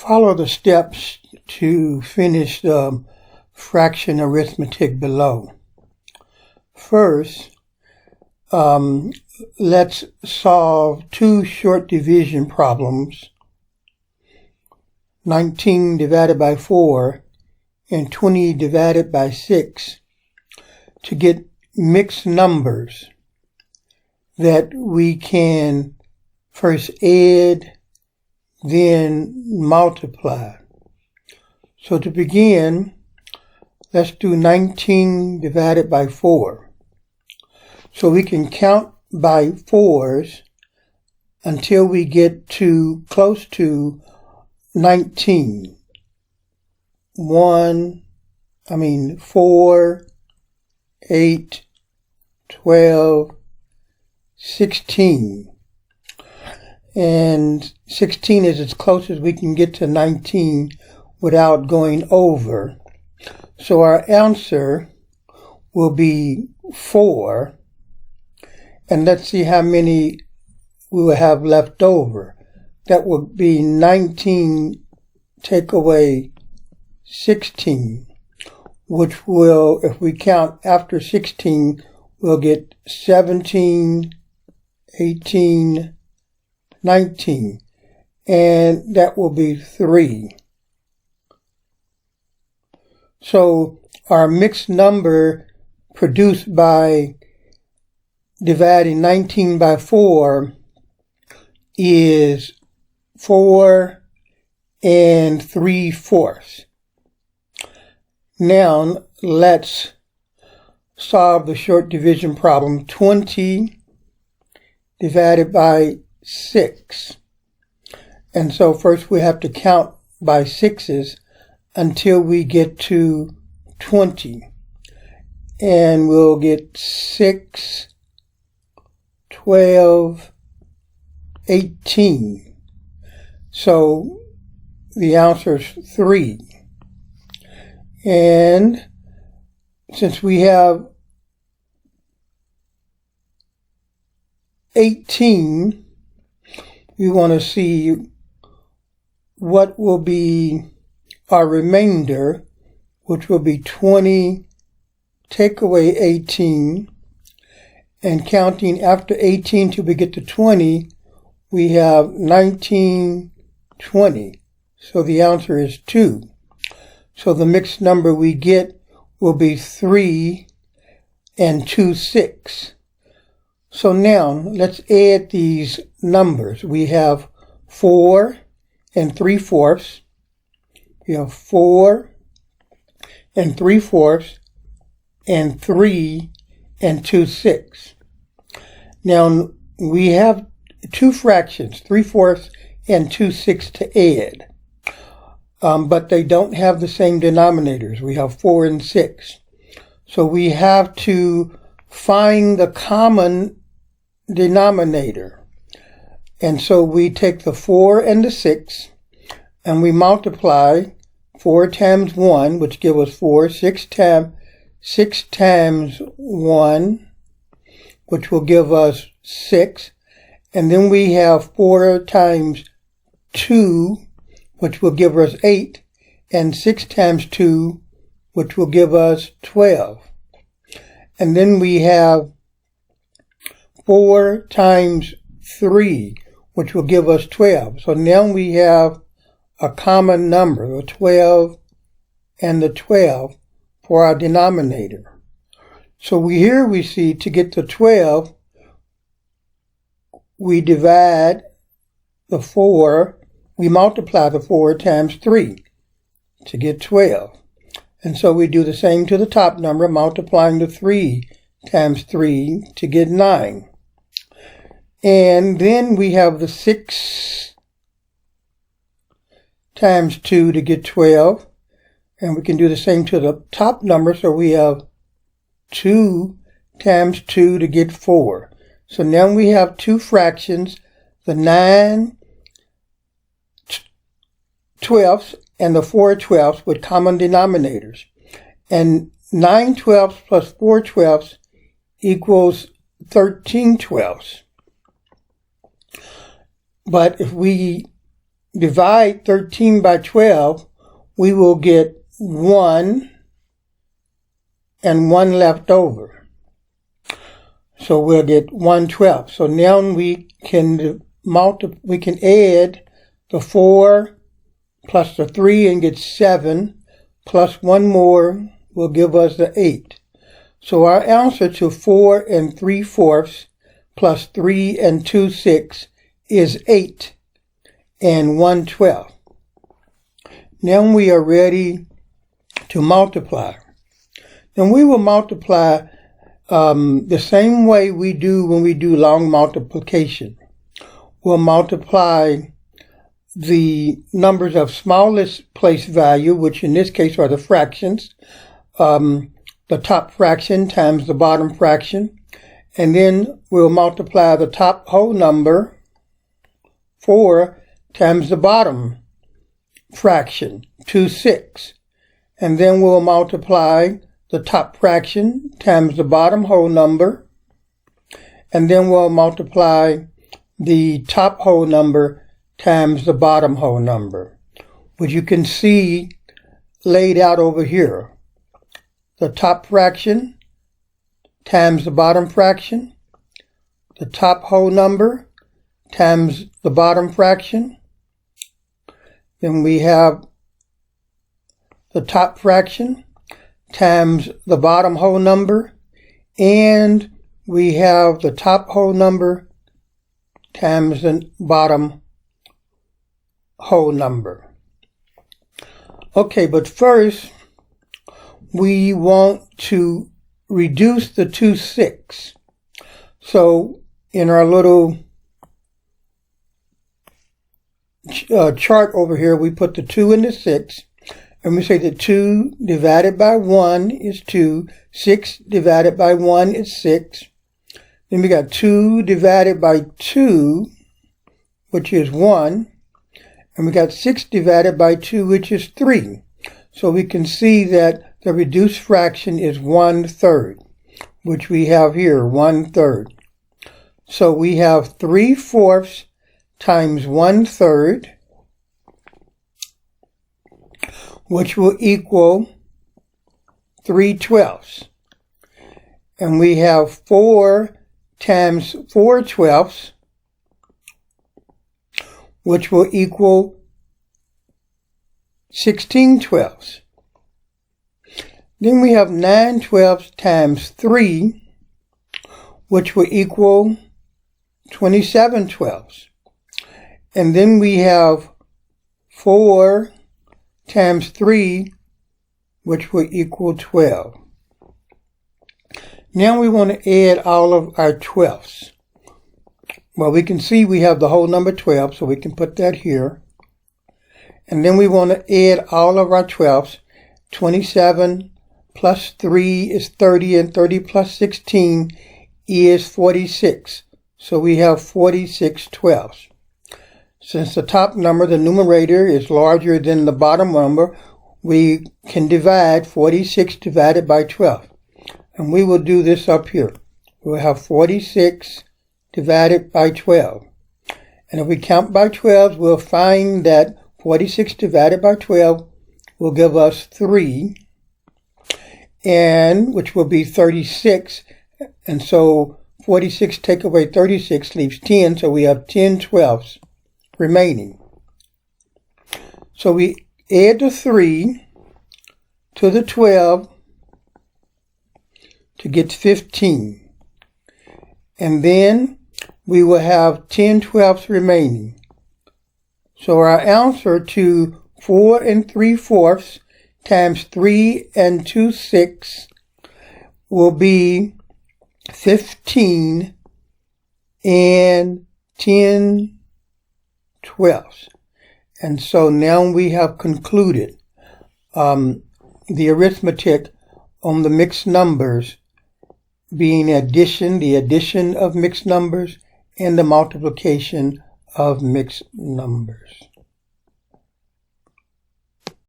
Follow the steps to finish the fraction arithmetic below. First, let's solve two short division problems, 19 divided by 4 and 20 divided by 6, to get mixed numbers that we can first add, then multiply. So to begin, let's do 19 divided by 4. So we can count by 4s until we get to close to 19. 4, 8, 12, 16. And 16 is as close as we can get to 19 without going over. So our answer will be 4. And let's see how many we will have left over. That will be 19 take away 16, which will, if we count after 16, we'll get 17, 18, 19, and that will be 3. So our mixed number produced by dividing 19 by 4 is 4 and 3/4. Now let's solve the short division problem, 20 divided by 6. And so first we have to count by 6s until we get to 20. And we'll get 6, 12, 18. So the answer is 3. And since we have 18, we want to see what will be our remainder, which will be 20 take away 18, and counting after 18 till we get to 20, we have 19, 20. So the answer is 2. So the mixed number we get will be 3 and 2, 6. So now let's add these numbers. We have 4 and 3/4. We have 4 and 3/4 and 3 and 2, 6. Now we have two fractions, 3/4 and 2, 6 to add. But they don't have the same denominators. We have 4 and 6. So we have to find the common denominator. And so we take the 4 and the 6 and we multiply 4 times 1, which gives us 4, 6 times 1, which will give us 6. And then we have 4 times 2, which will give us 8, and 6 times 2, which will give us 12. And then we have 4 times 3, which will give us 12. So now we have a common number, the 12 and the 12, for our denominator. So here we see to get to 12, we divide the 4, we multiply the 4 times 3 to get 12. And so we do the same to the top number, multiplying the 3 times 3 to get 9. And then we have the 6 times 2 to get 12. And we can do the same to the top number, so we have 2 times 2 to get 4. So now we have two fractions, the 9 twelfths and the 4 twelfths with common denominators. And 9 twelfths plus 4 twelfths equals 13 twelfths. But if we divide 13 by 12, we will get 1 and 1 left over. So we'll get 1/12. So now we can add the 4 plus the 3 and get 7, plus 1 more will give us the 8. So our answer to 4 3/4 plus 3 2/6 is 8 and 1/12. Now we are ready to multiply. And we will multiply the same way we do when we do long multiplication. We'll multiply the numbers of smallest place value, which in this case are the fractions, the top fraction times the bottom fraction, and then we'll multiply the top whole number, 4, times the bottom fraction, 2/6, and then we'll multiply the top fraction times the bottom whole number, and then we'll multiply the top whole number times the bottom whole number, which you can see laid out over here. The top fraction times the bottom fraction, the top whole number times the bottom fraction. Then we have the top fraction times the bottom whole number, and we have the top whole number times the bottom whole number. Okay, but first we want to reduce the 2/6. So in our little chart over here, we put the 2 and the 6, and we say that 2 divided by 1 is 2, 6 divided by 1 is 6. Then we got 2 divided by 2, which is 1, and we got 6 divided by 2, which is 3. So we can see that the reduced fraction is 1/3, which we have here, 1/3. So we have 3/4 times 1/3, which will equal 3/12. And we have 4 times 4/12, which will equal 16/12. Then we have 9/12 times 3, which will equal 27/12. And then we have 4 times 3, which will equal 12. Now we want to add all of our 12ths. Well, we can see we have the whole number 12, so we can put that here. And then we want to add all of our 12ths. 27 plus 3 is 30, and 30 plus 16 is 46. So we have 46 12ths. Since the top number, the numerator, is larger than the bottom number, we can divide 46 divided by 12. And we will do this up here. We'll have 46 divided by 12. And if we count by 12, we'll find that 46 divided by 12 will give us 3, and which will be 36. And so 46 take away 36 leaves 10, so we have 10 12ths remaining. So we add the 3 to the 12 to get 15. And then we will have 10 12ths remaining. So our answer to 4 3/4 times 3 2/6 will be 15 and 10 12ths. And so now we have concluded the arithmetic on the mixed numbers, being the addition of mixed numbers and the multiplication of mixed numbers.